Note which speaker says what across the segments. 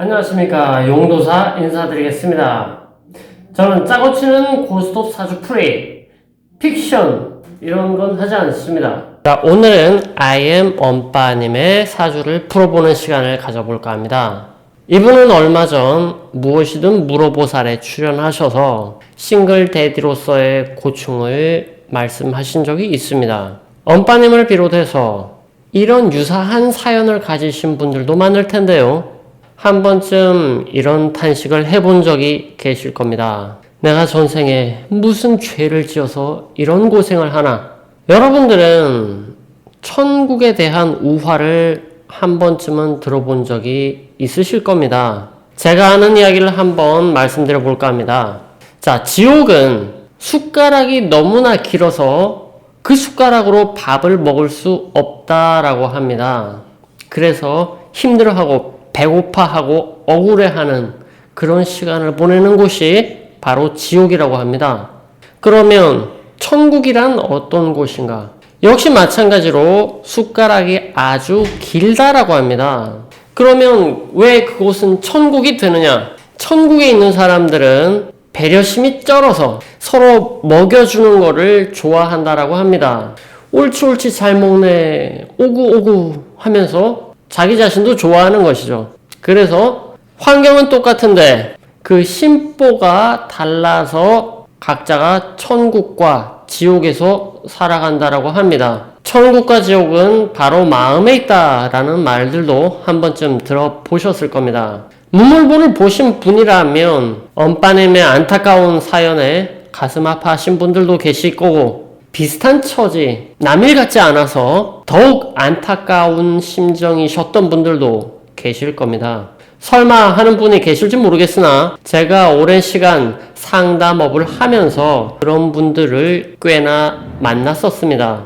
Speaker 1: 안녕하십니까. 용도사 인사드리겠습니다. 저는 짜고 치는 고스톱 사주 프레이, 픽션 이런 건 하지 않습니다. 자, 오늘은 IM 엄빠님의 사주를 풀어보는 시간을 가져볼까 합니다. 이분은 얼마 전 무엇이든 물어보살에 출연하셔서 싱글 데디로서의 고충을 말씀하신 적이 있습니다. 엄빠님을 비롯해서 이런 유사한 사연을 가지신 분들도 많을 텐데요. 한 번쯤 이런 탄식을 해본 적이 계실 겁니다. 내가 전생에 무슨 죄를 지어서 이런 고생을 하나? 여러분들은 천국에 대한 우화를 한 번쯤은 들어본 적이 있으실 겁니다. 제가 아는 이야기를 한번 말씀드려 볼까 합니다. 자, 지옥은 숟가락이 너무나 길어서 그 숟가락으로 밥을 먹을 수 없다라고 합니다. 그래서 힘들어하고 배고파하고 억울해하는 그런 시간을 보내는 곳이 바로 지옥이라고 합니다. 그러면 천국이란 어떤 곳인가? 역시 마찬가지로 숟가락이 아주 길다라고 합니다. 그러면 왜 그곳은 천국이 되느냐? 천국에 있는 사람들은 배려심이 쩔어서 서로 먹여주는 거를 좋아한다라고 합니다. 옳지 잘 먹네, 오구 하면서 자기 자신도 좋아하는 것이죠. 그래서 환경은 똑같은데 그 심보가 달라서 각자가 천국과 지옥에서 살아간다라고 합니다. 천국과 지옥은 바로 마음에 있다라는 말들도 한 번쯤 들어보셨을 겁니다. 문물보를 보신 분이라면 엄빠님의 안타까운 사연에 가슴 아파하신 분들도 계실 거고, 비슷한 처지, 남일 같지 않아서 더욱 안타까운 심정이셨던 분들도 계실 겁니다. 설마 하는 분이 계실지 모르겠으나 제가 오랜 시간 상담업을 하면서 그런 분들을 꽤나 만났었습니다.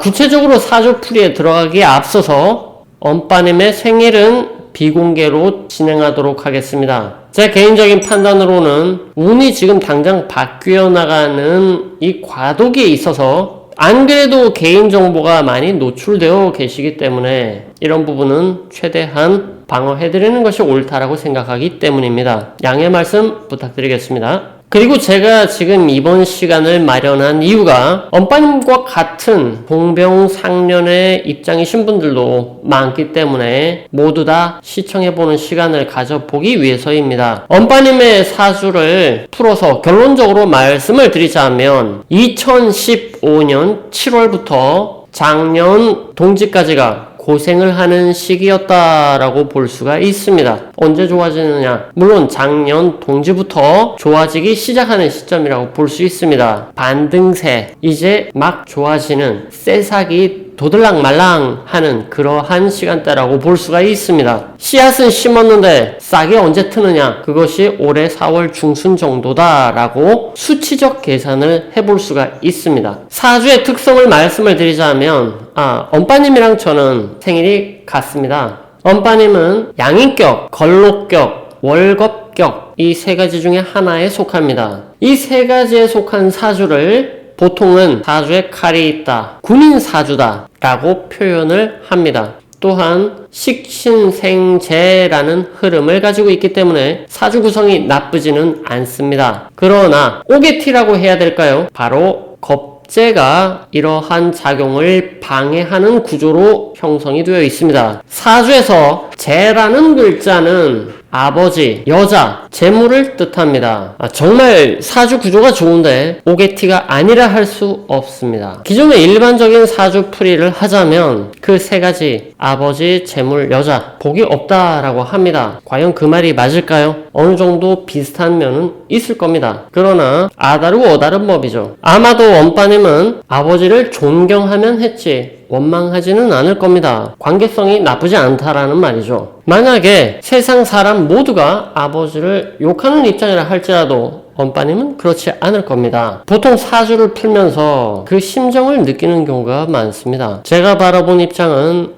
Speaker 1: 구체적으로 사주풀이에 들어가기에 앞서서 엄빠님의 생일은 비공개로 진행하도록 하겠습니다. 제 개인적인 판단으로는 운이 지금 당장 바뀌어 나가는 이 과도기에 있어서 안 그래도 개인정보가 많이 노출되어 계시기 때문에 이런 부분은 최대한 방어해드리는 것이 옳다라고 생각하기 때문입니다. 양해 말씀 부탁드리겠습니다. 그리고 제가 지금 이번 시간을 마련한 이유가 엄빠님과 같은 동병상련의 입장이신 분들도 많기 때문에 모두 다 시청해보는 시간을 가져보기 위해서입니다. 엄빠님의 사주를 풀어서 결론적으로 말씀을 드리자면 2015년 7월부터 작년 동지까지가 고생을 하는 시기였다라고 볼 수가 있습니다. 언제 좋아지느냐? 물론 작년 동지부터 좋아지기 시작하는 시점이라고 볼 수 있습니다. 반등세, 이제 막 좋아지는 새싹이 도들락말랑 하는 그러한 시간대라고 볼 수가 있습니다. 씨앗은 심었는데 싹이 언제 트느냐? 그것이 올해 4월 중순 정도다라고 수치적 계산을 해볼 수가 있습니다. 사주의 특성을 말씀을 드리자면 엄빠님이랑 저는 생일이 같습니다. 엄빠님은 양인격, 걸록격, 월겁격 이 세 가지 중에 하나에 속합니다. 이 세 가지에 속한 사주를 보통은 사주에 칼이 있다, 군인사주다 라고 표현을 합니다. 또한 식신생재라는 흐름을 가지고 있기 때문에 사주 구성이 나쁘지는 않습니다. 그러나 오게티라고 해야 될까요? 바로 겁재가 이러한 작용을 방해하는 구조로 형성이 되어 있습니다. 사주에서 재라는 글자는 아버지, 여자, 재물을 뜻합니다. 정말 사주 구조가 좋은데 오게티가 아니라 할 수 없습니다. 기존의 일반적인 사주 풀이를 하자면 그 세 가지 아버지, 재물, 여자 복이 없다라고 합니다. 과연 그 말이 맞을까요? 어느 정도 비슷한 면은 있을 겁니다. 그러나 아다르고 어다른 법이죠. 아마도 엄빠님은 아버지를 존경하면 했지 원망하지는 않을 겁니다. 관계성이 나쁘지 않다라는 말이죠. 만약에 세상 사람 모두가 아버지를 욕하는 입장이라 할지라도 엄빠님은 그렇지 않을 겁니다. 보통 사주를 풀면서 그 심정을 느끼는 경우가 많습니다. 제가 바라본 입장은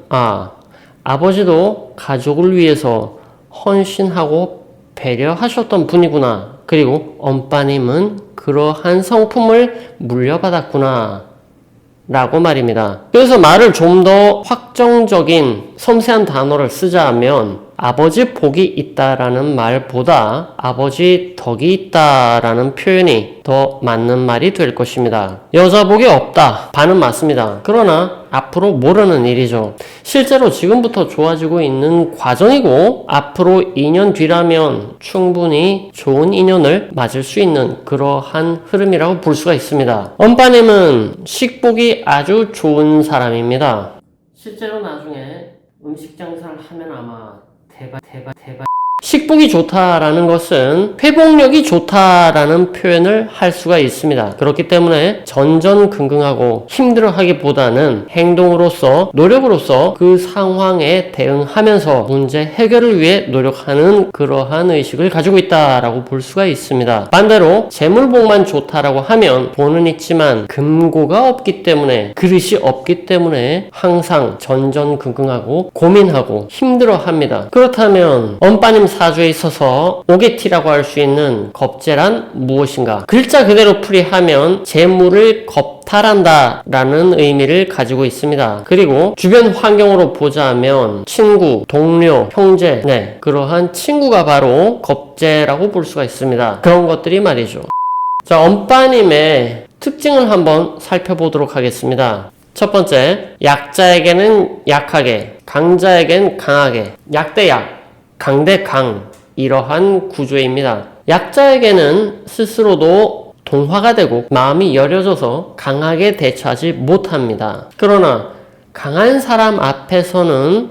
Speaker 1: 아버지도 가족을 위해서 헌신하고 배려하셨던 분이구나. 그리고 엄빠님은 그러한 성품을 물려받았구나 라고 말입니다. 그래서 말을 좀 더 확정적인 섬세한 단어를 쓰자면 아버지 복이 있다라는 말보다 아버지 덕이 있다라는 표현이 더 맞는 말이 될 것입니다. 여자 복이 없다. 반은 맞습니다. 그러나 앞으로 모르는 일이죠. 실제로 지금부터 좋아지고 있는 과정이고 앞으로 2년 뒤라면 충분히 좋은 인연을 맞을 수 있는 그러한 흐름이라고 볼 수가 있습니다. 엄빠님은 식복이 아주 좋은 사람입니다. 실제로 나중에 음식 장사를 하면 아마 대박 식복이 좋다라는 것은 회복력이 좋다라는 표현을 할 수가 있습니다. 그렇기 때문에 전전긍긍하고 힘들어하기보다는 행동으로서 노력으로서 그 상황에 대응하면서 문제 해결을 위해 노력하는 그러한 의식을 가지고 있다라고 볼 수가 있습니다. 반대로 재물복만 좋다라고 하면 돈은 있지만 금고가 없기 때문에 그릇이 없기 때문에 항상 전전긍긍하고 고민하고 힘들어합니다. 그렇다면 엄빠님 사주에 있어서 오게티라고 할 수 있는 겁재란 무엇인가? 글자 그대로 풀이하면 재물을 겁탈한다 라는 의미를 가지고 있습니다. 그리고 주변 환경으로 보자면 친구, 동료, 형제, 그러한 친구가 바로 겁재라고 볼 수가 있습니다. 그런 것들이 말이죠. 자, 엄빠님의 특징을 한번 살펴보도록 하겠습니다. 첫 번째, 약자에게는 약하게, 강자에게는 강하게, 약대약, 강대강, 이러한 구조입니다. 약자에게는 스스로도 동화가 되고 마음이 여려져서 강하게 대처하지 못합니다. 그러나 강한 사람 앞에서는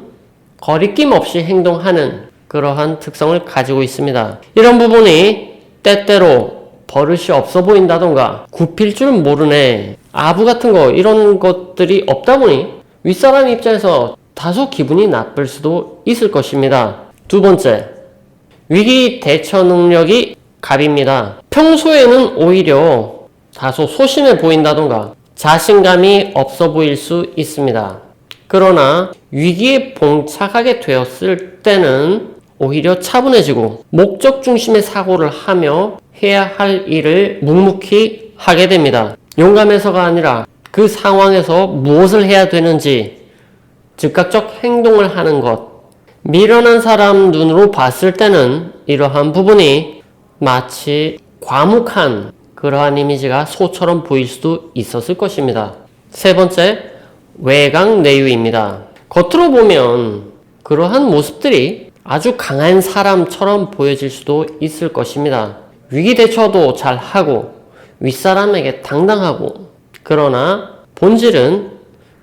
Speaker 1: 거리낌 없이 행동하는 그러한 특성을 가지고 있습니다. 이런 부분이 때때로 버릇이 없어 보인다던가 굽힐 줄 모르네, 아부 같은 거 이런 것들이 없다 보니 윗사람 입장에서 다소 기분이 나쁠 수도 있을 것입니다. 두 번째, 위기 대처 능력이 갑입니다. 평소에는 오히려 다소 소심해 보인다던가 자신감이 없어 보일 수 있습니다. 그러나 위기에 봉착하게 되었을 때는 오히려 차분해지고 목적 중심의 사고를 하며 해야 할 일을 묵묵히 하게 됩니다. 용감해서가 아니라 그 상황에서 무엇을 해야 되는지 즉각적 행동을 하는 것. 미련한 사람 눈으로 봤을 때는 이러한 부분이 마치 과묵한 그러한 이미지가 소처럼 보일 수도 있었을 것입니다. 세 번째, 외강내유입니다. 겉으로 보면 그러한 모습들이 아주 강한 사람처럼 보여질 수도 있을 것입니다. 위기 대처도 잘하고 윗사람에게 당당하고, 그러나 본질은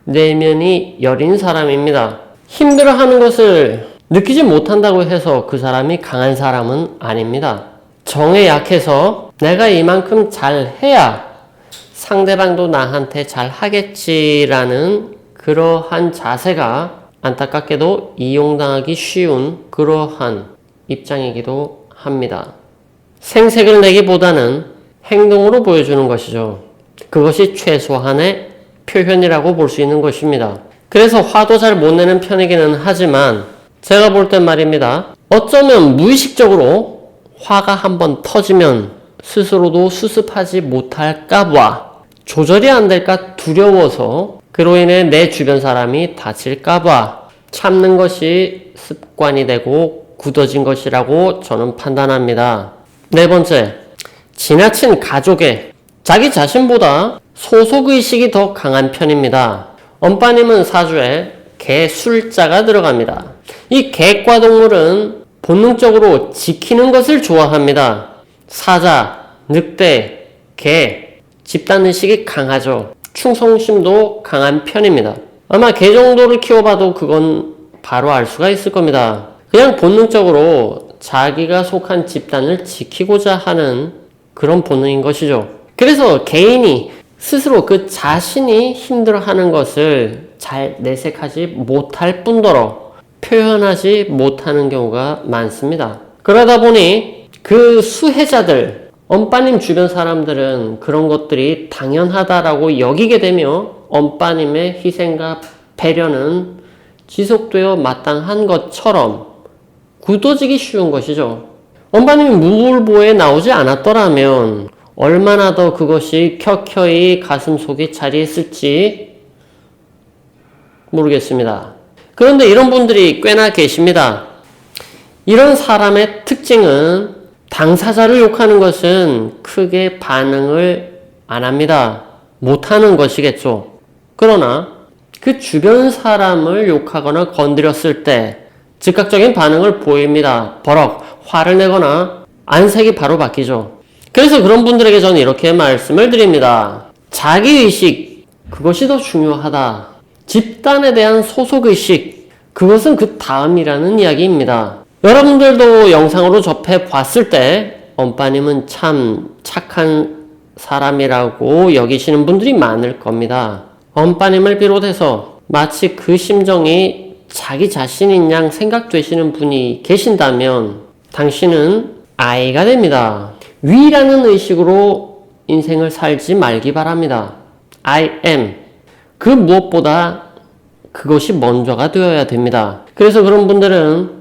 Speaker 1: 내면이 여린 사람입니다. 힘들어하는 것을 느끼지 못한다고 해서 그 사람이 강한 사람은 아닙니다. 정에 약해서 내가 이만큼 잘해야 상대방도 나한테 잘하겠지라는 그러한 자세가 안타깝게도 이용당하기 쉬운 그러한 입장이기도 합니다. 생색을 내기보다는 행동으로 보여주는 것이죠. 그것이 최소한의 표현이라고 볼 수 있는 것입니다. 그래서 화도 잘 못 내는 편이기는 하지만 제가 볼 땐 말입니다. 어쩌면 무의식적으로 화가 한번 터지면 스스로도 수습하지 못할까봐, 조절이 안 될까 두려워서 그로 인해 내 주변 사람이 다칠까봐 참는 것이 습관이 되고 굳어진 것이라고 저는 판단합니다. 네 번째, 지나친 가족에 자기 자신보다 소속의식이 더 강한 편입니다. 엄빠님은 사주에 개, 술자가 들어갑니다. 이 개과 동물은 본능적으로 지키는 것을 좋아합니다. 사자, 늑대, 개, 집단의식이 강하죠. 충성심도 강한 편입니다. 아마 개 정도를 키워봐도 그건 바로 알 수가 있을 겁니다. 그냥 본능적으로 자기가 속한 집단을 지키고자 하는 그런 본능인 것이죠. 그래서 개인이 스스로 그 자신이 힘들어하는 것을 잘 내색하지 못할 뿐더러 표현하지 못하는 경우가 많습니다. 그러다 보니 그 수혜자들, 엄빠님 주변 사람들은 그런 것들이 당연하다라고 여기게 되며 엄빠님의 희생과 배려는 지속되어 마땅한 것처럼 굳어지기 쉬운 것이죠. 엄빠님이 무울보에 나오지 않았더라면 얼마나 더 그것이 켜켜이 가슴속에 자리했을지 모르겠습니다. 그런데 이런 분들이 꽤나 계십니다. 이런 사람의 특징은 당사자를 욕하는 것은 크게 반응을 안 합니다. 못하는 것이겠죠. 그러나 그 주변 사람을 욕하거나 건드렸을 때 즉각적인 반응을 보입니다. 버럭 화를 내거나 안색이 바로 바뀌죠. 그래서 그런 분들에게 저는 이렇게 말씀을 드립니다. 자기의식, 그것이 더 중요하다. 집단에 대한 소속의식, 그것은 그 다음이라는 이야기입니다. 여러분들도 영상으로 접해 봤을 때 엄빠님은 참 착한 사람이라고 여기시는 분들이 많을 겁니다. 엄빠님을 비롯해서 마치 그 심정이 자기 자신인 양 생각되시는 분이 계신다면 당신은 아이가 됩니다. 위라는 의식으로 인생을 살지 말기 바랍니다. I am. 그 무엇보다 그것이 먼저가 되어야 됩니다. 그래서 그런 분들은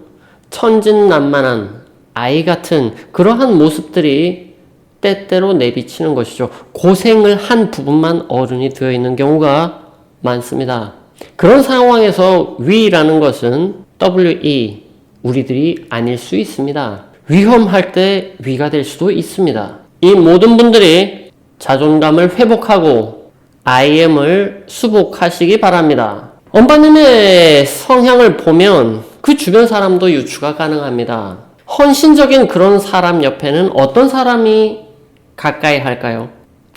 Speaker 1: 천진난만한 아이 같은 그러한 모습들이 때때로 내비치는 것이죠. 고생을 한 부분만 어른이 되어 있는 경우가 많습니다. 그런 상황에서 위라는 것은 WE, 우리들이 아닐 수 있습니다. 위험할 때 위가 될 수도 있습니다. 이 모든 분들이 자존감을 회복하고 IM을 수복하시기 바랍니다. 엄빠님의 성향을 보면 그 주변 사람도 유추가 가능합니다. 헌신적인 그런 사람 옆에는 어떤 사람이 가까이 할까요?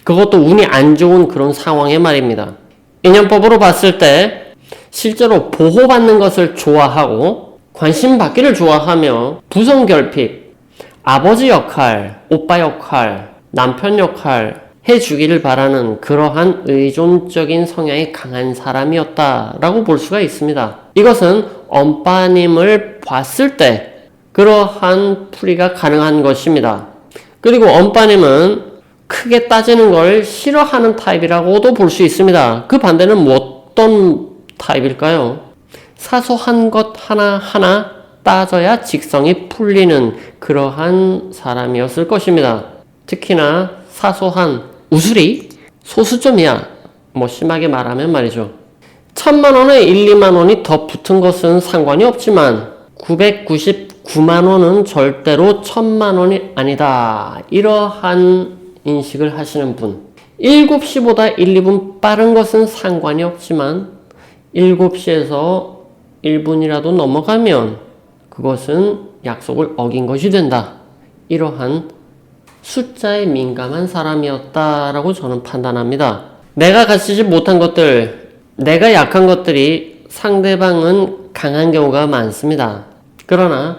Speaker 1: 그것도 운이 안 좋은 그런 상황에 말입니다. 인연법으로 봤을 때 실제로 보호받는 것을 좋아하고 관심 받기를 좋아하며 부성결핍, 아버지 역할, 오빠 역할, 남편 역할 해주기를 바라는 그러한 의존적인 성향이 강한 사람이었다라고 볼 수가 있습니다. 이것은 엄빠님을 봤을 때 그러한 풀이가 가능한 것입니다. 그리고 엄빠님은 크게 따지는 걸 싫어하는 타입이라고도 볼 수 있습니다. 그 반대는 어떤 타입일까요? 사소한 것 하나하나 따져야 직성이 풀리는 그러한 사람이었을 것입니다. 특히나 사소한 우수리? 소수점이야. 심하게 말하면 말이죠. 1000만원에 1, 2만원이 더 붙은 것은 상관이 없지만 999만원은 절대로 1000만원이 아니다. 이러한 인식을 하시는 분. 7시보다 1, 2분 빠른 것은 상관이 없지만 7시에서 1분이라도 넘어가면 그것은 약속을 어긴 것이 된다. 이러한 숫자에 민감한 사람이었다라고 저는 판단합니다. 내가 가지지 못한 것들, 내가 약한 것들이 상대방은 강한 경우가 많습니다. 그러나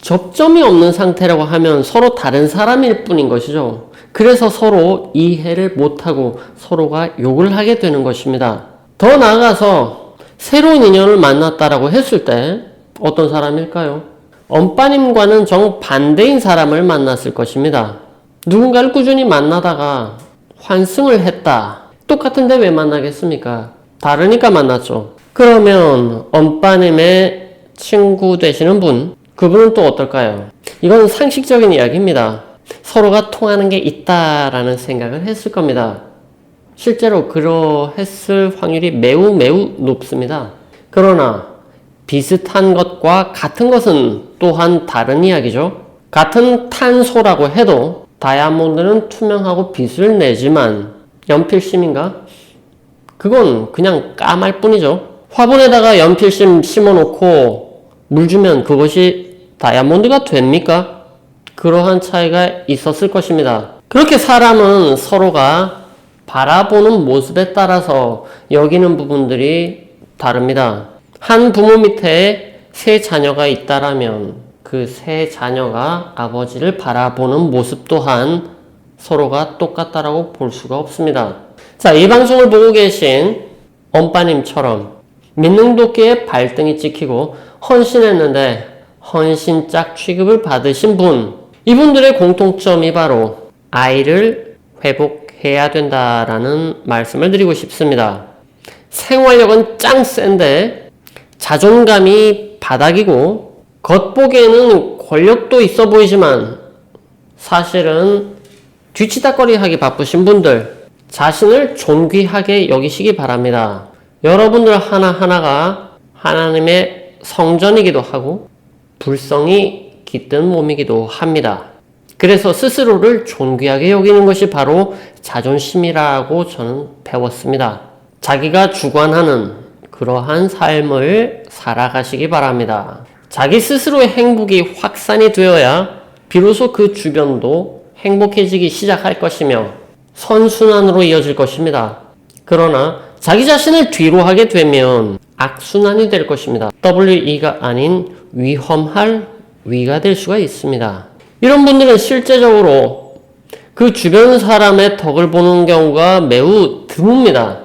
Speaker 1: 접점이 없는 상태라고 하면 서로 다른 사람일 뿐인 것이죠. 그래서 서로 이해를 못하고 서로가 욕을 하게 되는 것입니다. 더 나아가서 새로운 인연을 만났다라고 했을 때 어떤 사람일까요? 엄빠님과는 정반대인 사람을 만났을 것입니다. 누군가를 꾸준히 만나다가 환승을 했다. 똑같은데 왜 만나겠습니까? 다르니까 만났죠. 그러면 엄빠님의 친구 되시는 분, 그분은 또 어떨까요? 이건 상식적인 이야기입니다. 서로가 통하는 게 있다라는 생각을 했을 겁니다. 실제로 그러했을 확률이 매우 높습니다. 그러나 비슷한 것과 같은 것은 또한 다른 이야기죠. 같은 탄소라고 해도 다이아몬드는 투명하고 빛을 내지만 연필심인가? 그건 그냥 까말 뿐이죠. 화분에다가 연필심 심어놓고 물 주면 그것이 다이아몬드가 됩니까? 그러한 차이가 있었을 것입니다. 그렇게 사람은 서로가 바라보는 모습에 따라서 여기는 부분들이 다릅니다. 한 부모 밑에 세 자녀가 있다라면 그 세 자녀가 아버지를 바라보는 모습 또한 서로가 똑같다라고 볼 수가 없습니다. 자, 이 방송을 보고 계신 엄빠님처럼 민능도끼에 발등이 찍히고 헌신했는데 헌신짝 취급을 받으신 분, 이분들의 공통점이 바로 아이를 회복해야 된다라는 말씀을 드리고 싶습니다. 생활력은 짱 센데 자존감이 바닥이고 겉보기에는 권력도 있어 보이지만 사실은 뒤치다꺼리 하기 바쁘신 분들, 자신을 존귀하게 여기시기 바랍니다. 여러분들 하나하나가 하나님의 성전이기도 하고 불성이 깃든 몸이기도 합니다. 그래서 스스로를 존귀하게 여기는 것이 바로 자존심이라고 저는 배웠습니다. 자기가 주관하는 그러한 삶을 살아가시기 바랍니다. 자기 스스로의 행복이 확산이 되어야 비로소 그 주변도 행복해지기 시작할 것이며 선순환으로 이어질 것입니다. 그러나 자기 자신을 뒤로 하게 되면 악순환이 될 것입니다. WE가 아닌 위험할 위가 될 수가 있습니다. 이런 분들은 실제적으로 그 주변 사람의 덕을 보는 경우가 매우 드뭅니다.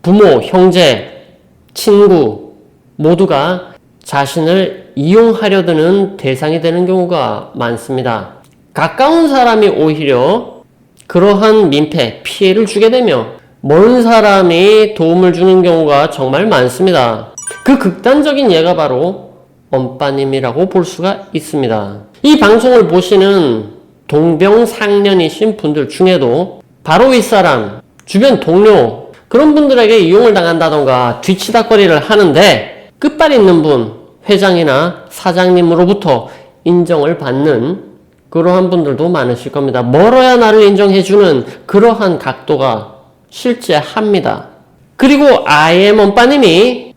Speaker 1: 부모, 형제, 친구 모두가 자신을 이용하려 드는 대상이 되는 경우가 많습니다. 가까운 사람이 오히려 그러한 민폐, 피해를 주게 되며 먼 사람이 도움을 주는 경우가 정말 많습니다. 그 극단적인 예가 바로 엄빠님이라고 볼 수가 있습니다. 이 방송을 보시는 동병상련이신 분들 중에도 바로 윗사람, 주변 동료 그런 분들에게 이용을 당한다던가 뒤치다거리를 하는데 끝발 있는 분, 회장이나 사장님으로부터 인정을 받는 그러한 분들도 많으실 겁니다. 멀어야 나를 인정해주는 그러한 각도가 실제합니다. 그리고 I am 엄빠님이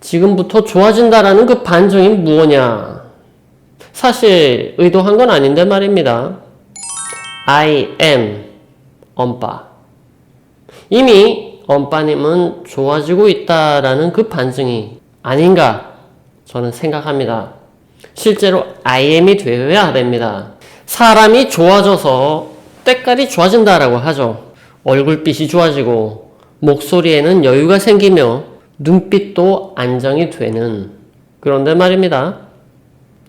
Speaker 1: 지금부터 좋아진다라는 그 반증이 무엇냐? 사실 의도한 건 아닌데 말입니다. I am 엄빠. 이미 엄빠님은 좋아지고 있다라는 그 반증이 아닌가 저는 생각합니다. 실제로 I am이 되어야 됩니다. 사람이 좋아져서 때깔이 좋아진다라고 하죠. 얼굴빛이 좋아지고 목소리에는 여유가 생기며 눈빛도 안정이 되는 그런데 말입니다.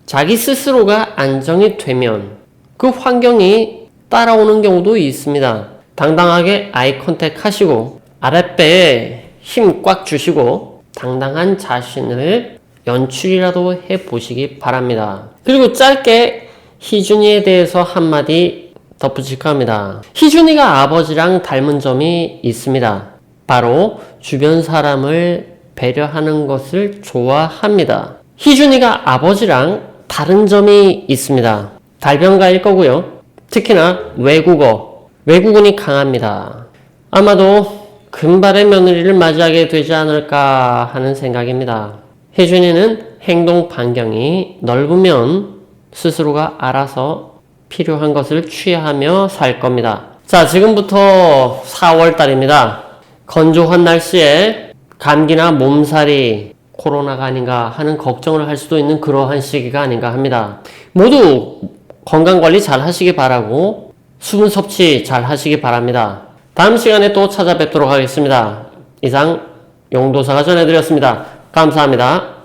Speaker 1: 자기 스스로가 안정이 되면 그 환경이 따라오는 경우도 있습니다. 당당하게 아이 컨택 하시고 아랫배에 힘 꽉 주시고 당당한 자신을 연출이라도 해보시기 바랍니다. 그리고 짧게 희준이에 대해서 한마디 덧붙일까 합니다. 희준이가 아버지랑 닮은 점이 있습니다. 바로 주변 사람을 배려하는 것을 좋아합니다. 희준이가 아버지랑 다른 점이 있습니다. 달변가일 거고요. 특히나 외국어이 강합니다. 아마도 금발의 며느리를 맞이하게 되지 않을까 하는 생각입니다. 혜준이는 행동 반경이 넓으면 스스로가 알아서 필요한 것을 취하며 살 겁니다. 자, 지금부터 4월달입니다. 건조한 날씨에 감기나 몸살이 코로나가 아닌가 하는 걱정을 할 수도 있는 그러한 시기가 아닌가 합니다. 모두 건강관리 잘 하시기 바라고 수분 섭취 잘 하시기 바랍니다. 다음 시간에 또 찾아뵙도록 하겠습니다. 이상 용도사가 전해드렸습니다. 감사합니다.